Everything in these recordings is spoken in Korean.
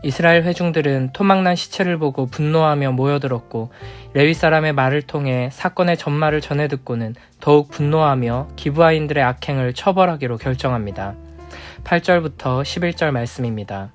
이스라엘 회중들은 토막난 시체를 보고 분노하며 모여들었고 레위 사람의 말을 통해 사건의 전말을 전해 듣고는 더욱 분노하며 기브아인들의 악행을 처벌하기로 결정합니다. 8절부터 11절 말씀입니다.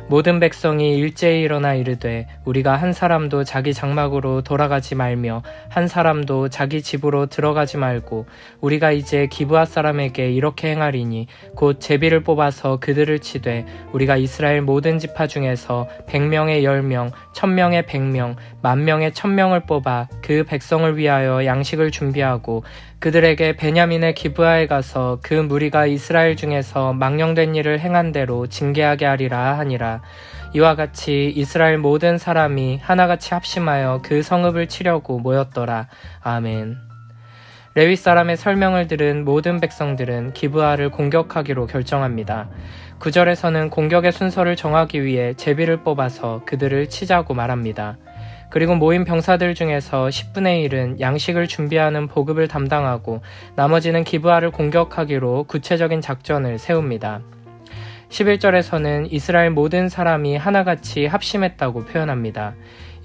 모든 백성이 일제히 일어나 이르되 우리가 한 사람도 자기 장막으로 돌아가지 말며 한 사람도 자기 집으로 들어가지 말고 우리가 이제 기브아 사람에게 이렇게 행하리니 곧 제비를 뽑아서 그들을 치되 우리가 이스라엘 모든 지파 중에서 100명에 10명, 1000명에 100명, 10,000명에 1000명을 뽑아 그 백성을 위하여 양식을 준비하고 그들에게 베냐민의 기브아에 가서 그 무리가 이스라엘 중에서 망령된 일을 행한 대로 징계하게 하리라 하니라. 이와 같이 이스라엘 모든 사람이 하나같이 합심하여 그 성읍을 치려고 모였더라. 아멘. 레위 사람의 설명을 들은 모든 백성들은 기브아를 공격하기로 결정합니다. 9절에서는 공격의 순서를 정하기 위해 제비를 뽑아서 그들을 치자고 말합니다. 그리고 모인 병사들 중에서 10분의 1은 양식을 준비하는 보급을 담당하고 나머지는 기브아를 공격하기로 구체적인 작전을 세웁니다. 11절에서는 이스라엘 모든 사람이 하나같이 합심했다고 표현합니다.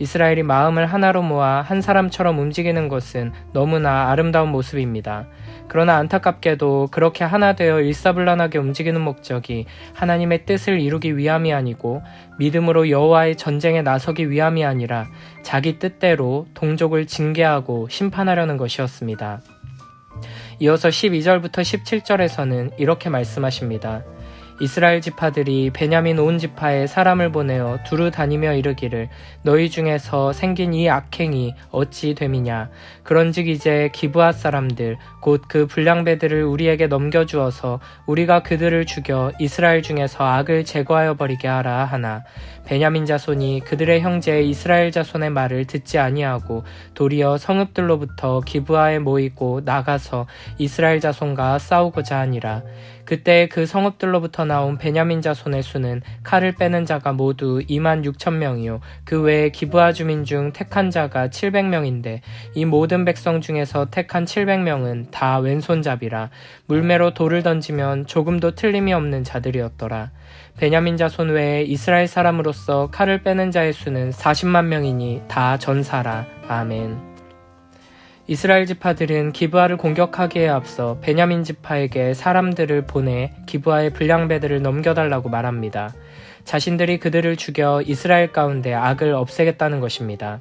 이스라엘이 마음을 하나로 모아 한 사람처럼 움직이는 것은 너무나 아름다운 모습입니다. 그러나 안타깝게도 그렇게 하나 되어 일사불란하게 움직이는 목적이 하나님의 뜻을 이루기 위함이 아니고 믿음으로 여호와의 전쟁에 나서기 위함이 아니라 자기 뜻대로 동족을 징계하고 심판하려는 것이었습니다. 이어서 12절부터 17절에서는 이렇게 말씀하십니다. 이스라엘 지파들이 베냐민 온 지파에 사람을 보내어 두루 다니며 이르기를 너희 중에서 생긴 이 악행이 어찌 됨이냐. 그런즉 이제 기브아 사람들 곧 그 불량배들을 우리에게 넘겨주어서 우리가 그들을 죽여 이스라엘 중에서 악을 제거하여 버리게 하라 하나. 베냐민 자손이 그들의 형제 이스라엘 자손의 말을 듣지 아니하고 도리어 성읍들로부터 기브아에 모이고 나가서 이스라엘 자손과 싸우고자 하니라. 그때 그 성읍들로부터 나온 베냐민 자손의 수는 칼을 빼는 자가 모두 26,000명이요 그 외에 기브아 주민 중 택한 자가 700명인데 이 모든 백성 중에서 택한 700명은 다 왼손잡이라. 물매로 돌을 던지면 조금도 틀림이 없는 자들이었더라. 베냐민 자손 외에 이스라엘 사람으로서 칼을 빼는 자의 수는 40만 명이니 다 전사라. 아멘. 이스라엘 지파들은 기브아를 공격하기에 앞서 베냐민 지파에게 사람들을 보내 기브아의 불량배들을 넘겨달라고 말합니다. 자신들이 그들을 죽여 이스라엘 가운데 악을 없애겠다는 것입니다.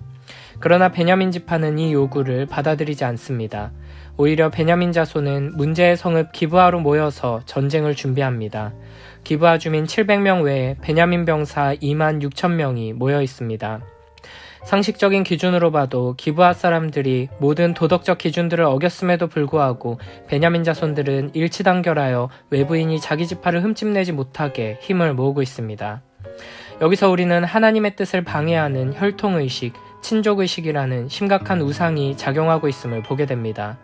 그러나 베냐민 지파는 이 요구를 받아들이지 않습니다. 오히려 베냐민 자손은 문제의 성읍 기브아로 모여서 전쟁을 준비합니다. 기브아 주민 700명 외에 베냐민 병사 26,000명이 모여 있습니다. 상식적인 기준으로 봐도 기브아 사람들이 모든 도덕적 기준들을 어겼음에도 불구하고 베냐민 자손들은 일치단결하여 외부인이 자기 지파를 흠집내지 못하게 힘을 모으고 있습니다. 여기서 우리는 하나님의 뜻을 방해하는 혈통의식, 친족의식이라는 심각한 우상이 작용하고 있음을 보게 됩니다.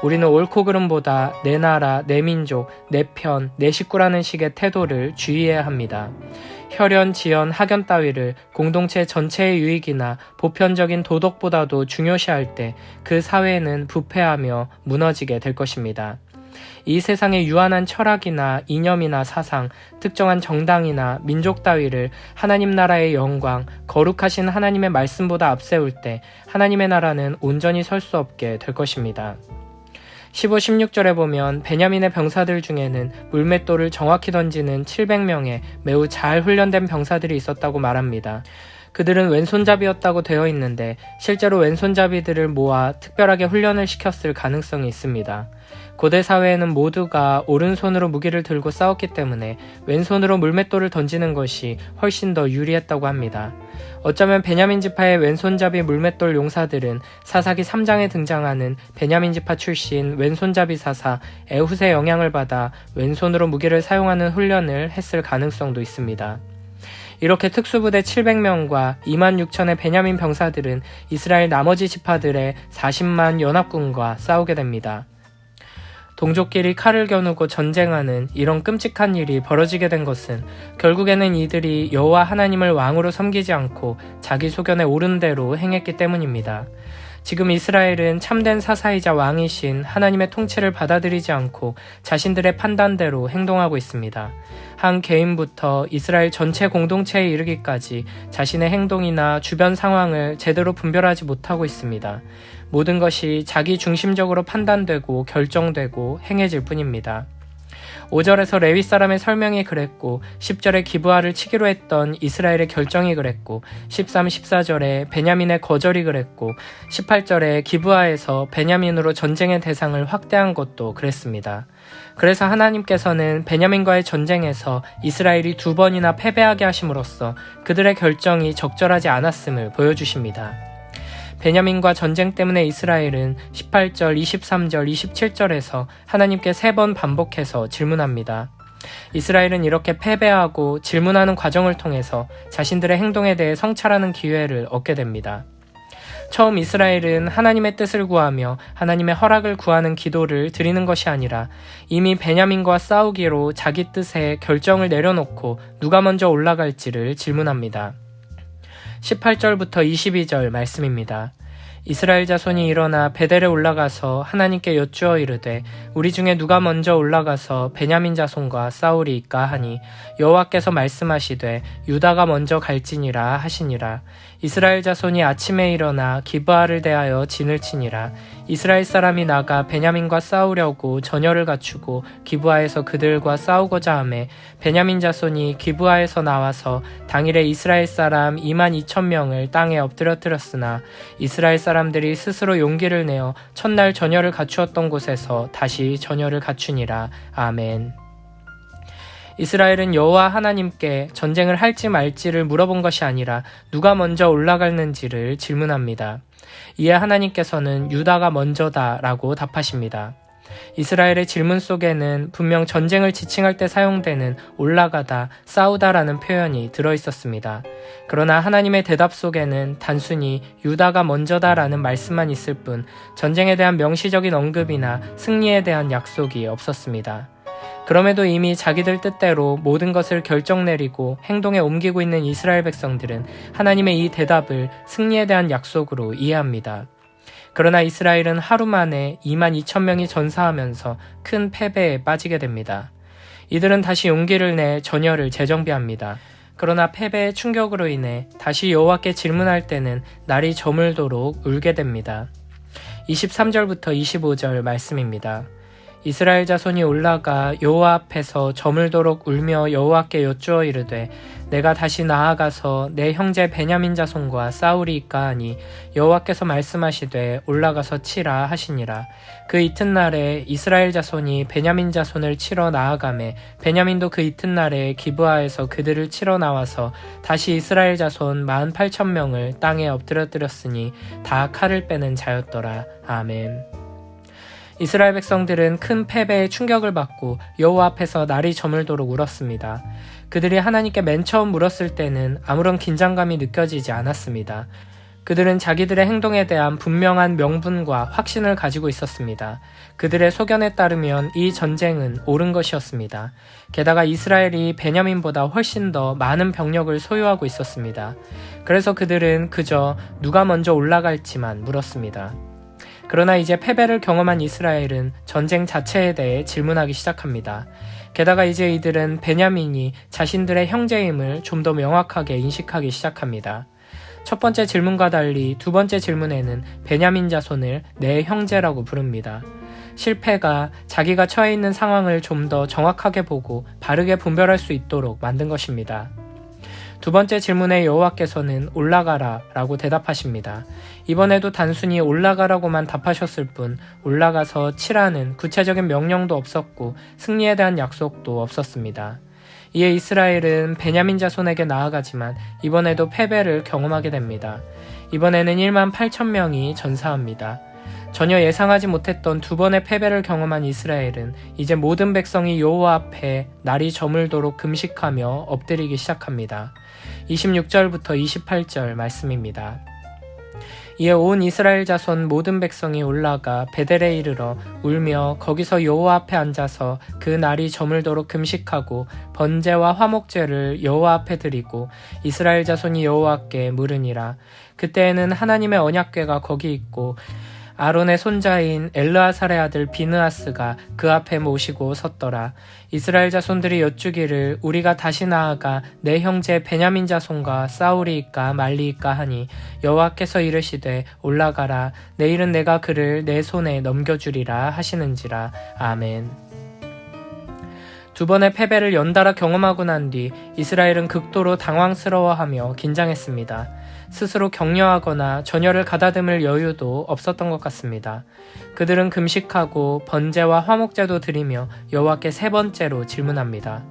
우리는 옳고 그름보다 내 나라, 내 민족, 내 편, 내 식구라는 식의 태도를 주의해야 합니다. 혈연, 지연, 학연 따위를 공동체 전체의 유익이나 보편적인 도덕보다도 중요시할 때 그 사회는 부패하며 무너지게 될 것입니다. 이 세상의 유한한 철학이나 이념이나 사상, 특정한 정당이나 민족 따위를 하나님 나라의 영광, 거룩하신 하나님의 말씀보다 앞세울 때 하나님의 나라는 온전히 설 수 없게 될 것입니다. 15, 16절에 보면 베냐민의 병사들 중에는 물맷돌을 정확히 던지는 700명의 매우 잘 훈련된 병사들이 있었다고 말합니다. 그들은 왼손잡이였다고 되어 있는데 실제로 왼손잡이들을 모아 특별하게 훈련을 시켰을 가능성이 있습니다. 고대 사회에는 모두가 오른손으로 무기를 들고 싸웠기 때문에 왼손으로 물맷돌을 던지는 것이 훨씬 더 유리했다고 합니다. 어쩌면 베냐민 지파의 왼손잡이 물맷돌 용사들은 사사기 3장에 등장하는 베냐민 지파 출신 왼손잡이 사사 에훗의 영향을 받아 왼손으로 무기를 사용하는 훈련을 했을 가능성도 있습니다. 이렇게 특수부대 700명과 26,000의 베냐민 병사들은 이스라엘 나머지 지파들의 40만 연합군과 싸우게 됩니다. 동족끼리 칼을 겨누고 전쟁하는 이런 끔찍한 일이 벌어지게 된 것은 결국에는 이들이 여호와 하나님을 왕으로 섬기지 않고 자기 소견에 옳은 대로 행했기 때문입니다. 지금 이스라엘은 참된 사사이자 왕이신 하나님의 통치를 받아들이지 않고 자신들의 판단대로 행동하고 있습니다. 한 개인부터 이스라엘 전체 공동체에 이르기까지 자신의 행동이나 주변 상황을 제대로 분별하지 못하고 있습니다. 모든 것이 자기 중심적으로 판단되고 결정되고 행해질 뿐입니다. 5절에서 레위 사람의 설명이 그랬고 10절에 기브아를 치기로 했던 이스라엘의 결정이 그랬고 13, 14절에 베냐민의 거절이 그랬고 18절에 기브아에서 베냐민으로 전쟁의 대상을 확대한 것도 그랬습니다. 그래서 하나님께서는 베냐민과의 전쟁에서 이스라엘이 2번이나 패배하게 하심으로써 그들의 결정이 적절하지 않았음을 보여주십니다. 베냐민과 전쟁 때문에 이스라엘은 18절, 23절, 27절에서 하나님께 3번 반복해서 질문합니다. 이스라엘은 이렇게 패배하고 질문하는 과정을 통해서 자신들의 행동에 대해 성찰하는 기회를 얻게 됩니다. 처음 이스라엘은 하나님의 뜻을 구하며 하나님의 허락을 구하는 기도를 드리는 것이 아니라 이미 베냐민과 싸우기로 자기 뜻에 결정을 내려놓고 누가 먼저 올라갈지를 질문합니다. 18절부터 22절 말씀입니다. 이스라엘 자손이 일어나 베델에 올라가서 하나님께 여쭈어 이르되 우리 중에 누가 먼저 올라가서 베냐민 자손과 싸우리이까 하니 여호와께서 말씀하시되 유다가 먼저 갈지니라 하시니라. 이스라엘 자손이 아침에 일어나 기브아를 대하여 진을 치니라. 이스라엘 사람이 나가 베냐민과 싸우려고 전열을 갖추고 기브아에서 그들과 싸우고자 하매 베냐민 자손이 기브아에서 나와서 당일에 이스라엘 사람 22,000명을 땅에 엎드려뜨렸으나 이스라엘 사람들이 스스로 용기를 내어 첫날 전열을 갖추었던 곳에서 다시 전열을 갖추니라. 아멘. 이스라엘은 여호와 하나님께 전쟁을 할지 말지를 물어본 것이 아니라 누가 먼저 올라갔는지를 질문합니다. 이에 하나님께서는 유다가 먼저다 라고 답하십니다. 이스라엘의 질문 속에는 분명 전쟁을 지칭할 때 사용되는 올라가다, 싸우다라는 표현이 들어있었습니다. 그러나 하나님의 대답 속에는 단순히 유다가 먼저다라는 말씀만 있을 뿐 전쟁에 대한 명시적인 언급이나 승리에 대한 약속이 없었습니다. 그럼에도 이미 자기들 뜻대로 모든 것을 결정 내리고 행동에 옮기고 있는 이스라엘 백성들은 하나님의 이 대답을 승리에 대한 약속으로 이해합니다. 그러나 이스라엘은 하루 만에 22,000명이 전사하면서 큰 패배에 빠지게 됩니다. 이들은 다시 용기를 내 전열을 재정비합니다. 그러나 패배의 충격으로 인해 다시 여호와께 질문할 때는 날이 저물도록 울게 됩니다. 23절부터 25절 말씀입니다. 이스라엘 자손이 올라가 여호와 앞에서 저물도록 울며 여호와께 여쭈어 이르되 내가 다시 나아가서 내 형제 베냐민 자손과 싸우리이까 하니 여호와께서 말씀하시되 올라가서 치라 하시니라. 그 이튿날에 이스라엘 자손이 베냐민 자손을 치러 나아가매 베냐민도 그 이튿날에 기브아에서 그들을 치러 나와서 다시 이스라엘 자손 48,000명을 땅에 엎드려뜨렸으니 다 칼을 빼는 자였더라. 아멘. 이스라엘 백성들은 큰 패배에 충격을 받고 여호와 앞에서 날이 저물도록 울었습니다. 그들이 하나님께 맨 처음 물었을 때는 아무런 긴장감이 느껴지지 않았습니다. 그들은 자기들의 행동에 대한 분명한 명분과 확신을 가지고 있었습니다. 그들의 소견에 따르면 이 전쟁은 옳은 것이었습니다. 게다가 이스라엘이 베냐민보다 훨씬 더 많은 병력을 소유하고 있었습니다. 그래서 그들은 그저 누가 먼저 올라갈지만 물었습니다. 그러나 이제 패배를 경험한 이스라엘은 전쟁 자체에 대해 질문하기 시작합니다. 게다가 이제 이들은 베냐민이 자신들의 형제임을 좀 더 명확하게 인식하기 시작합니다. 첫 번째 질문과 달리 두 번째 질문에는 베냐민 자손을 내 형제라고 부릅니다. 실패가 자기가 처해 있는 상황을 좀 더 정확하게 보고 바르게 분별할 수 있도록 만든 것입니다. 두 번째 질문에 여호와께서는 올라가라 라고 대답하십니다. 이번에도 단순히 올라가라고만 답하셨을 뿐 올라가서 치라는 구체적인 명령도 없었고 승리에 대한 약속도 없었습니다. 이에 이스라엘은 베냐민 자손에게 나아가지만 이번에도 패배를 경험하게 됩니다. 이번에는 18,000명이 전사합니다. 전혀 예상하지 못했던 두 번의 패배를 경험한 이스라엘은 이제 모든 백성이 여호와 앞에 날이 저물도록 금식하며 엎드리기 시작합니다. 26절부터 28절 말씀입니다. 이에 온 이스라엘 자손 모든 백성이 올라가 베델에 이르러 울며 거기서 여호와 앞에 앉아서 그 날이 저물도록 금식하고 번제와 화목제를 여호와 앞에 드리고 이스라엘 자손이 여호와께 물으니라. 그때에는 하나님의 언약궤가 거기 있고 아론의 손자인 엘르아살의 아들 비느하스가 그 앞에 모시고 섰더라. 이스라엘 자손들이 여쭈기를 우리가 다시 나아가 내 형제 베냐민 자손과 싸우리이까 말리이까 하니 여호와께서 이르시되 올라가라. 내일은 내가 그를 내 손에 넘겨주리라 하시는지라. 아멘. 두 번의 패배를 연달아 경험하고 난 뒤 이스라엘은 극도로 당황스러워하며 긴장했습니다. 스스로 격려하거나 전열을 가다듬을 여유도 없었던 것 같습니다. 그들은 금식하고 번제와 화목제도 드리며 여호와께 세 번째로 질문합니다.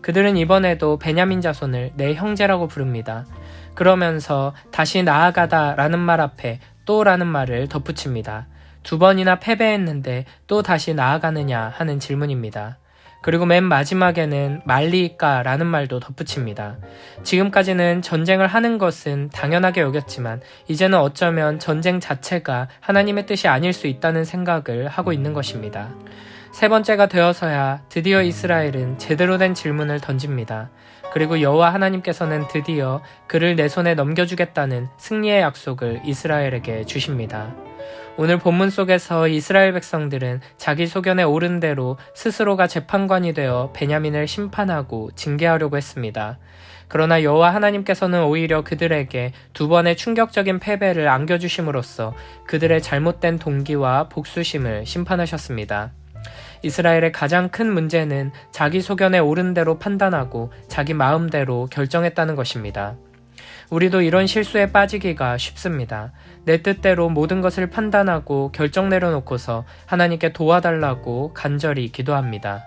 그들은 이번에도 베냐민 자손을 내 형제라고 부릅니다. 그러면서 다시 나아가다 라는 말 앞에 또 라는 말을 덧붙입니다. 두 번이나 패배했는데 또 다시 나아가느냐 하는 질문입니다. 그리고 맨 마지막에는 말리이까 라는 말도 덧붙입니다. 지금까지는 전쟁을 하는 것은 당연하게 여겼지만 이제는 어쩌면 전쟁 자체가 하나님의 뜻이 아닐 수 있다는 생각을 하고 있는 것입니다. 세 번째가 되어서야 드디어 이스라엘은 제대로 된 질문을 던집니다. 그리고 여호와 하나님께서는 드디어 그를 내 손에 넘겨주겠다는 승리의 약속을 이스라엘에게 주십니다. 오늘 본문 속에서 이스라엘 백성들은 자기 소견에 오른 대로 스스로가 재판관이 되어 베냐민을 심판하고 징계하려고 했습니다. 그러나 여호와 하나님께서는 오히려 그들에게 두 번의 충격적인 패배를 안겨주심으로써 그들의 잘못된 동기와 복수심을 심판하셨습니다. 이스라엘의 가장 큰 문제는 자기 소견에 오른 대로 판단하고 자기 마음대로 결정했다는 것입니다. 우리도 이런 실수에 빠지기가 쉽습니다. 내 뜻대로 모든 것을 판단하고 결정 내려놓고서 하나님께 도와달라고 간절히 기도합니다.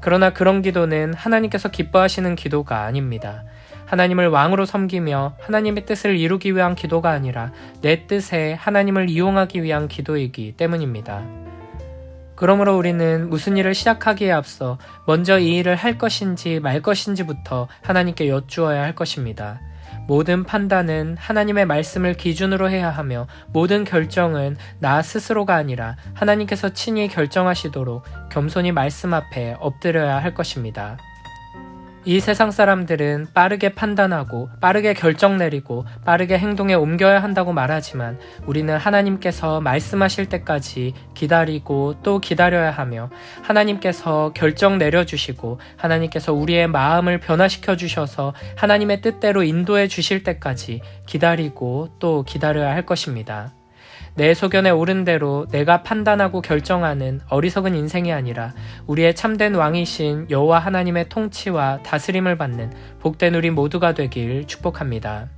그러나 그런 기도는 하나님께서 기뻐하시는 기도가 아닙니다. 하나님을 왕으로 섬기며 하나님의 뜻을 이루기 위한 기도가 아니라 내 뜻에 하나님을 이용하기 위한 기도이기 때문입니다. 그러므로 우리는 무슨 일을 시작하기에 앞서 먼저 이 일을 할 것인지 말 것인지부터 하나님께 여쭈어야 할 것입니다. 모든 판단은 하나님의 말씀을 기준으로 해야 하며 모든 결정은 나 스스로가 아니라 하나님께서 친히 결정하시도록 겸손히 말씀 앞에 엎드려야 할 것입니다. 이 세상 사람들은 빠르게 판단하고 빠르게 결정 내리고 빠르게 행동에 옮겨야 한다고 말하지만 우리는 하나님께서 말씀하실 때까지 기다리고 또 기다려야 하며 하나님께서 결정 내려주시고 하나님께서 우리의 마음을 변화시켜 주셔서 하나님의 뜻대로 인도해 주실 때까지 기다리고 또 기다려야 할 것입니다. 내 소견에 오른 대로 내가 판단하고 결정하는 어리석은 인생이 아니라 우리의 참된 왕이신 여호와 하나님의 통치와 다스림을 받는 복된 우리 모두가 되길 축복합니다.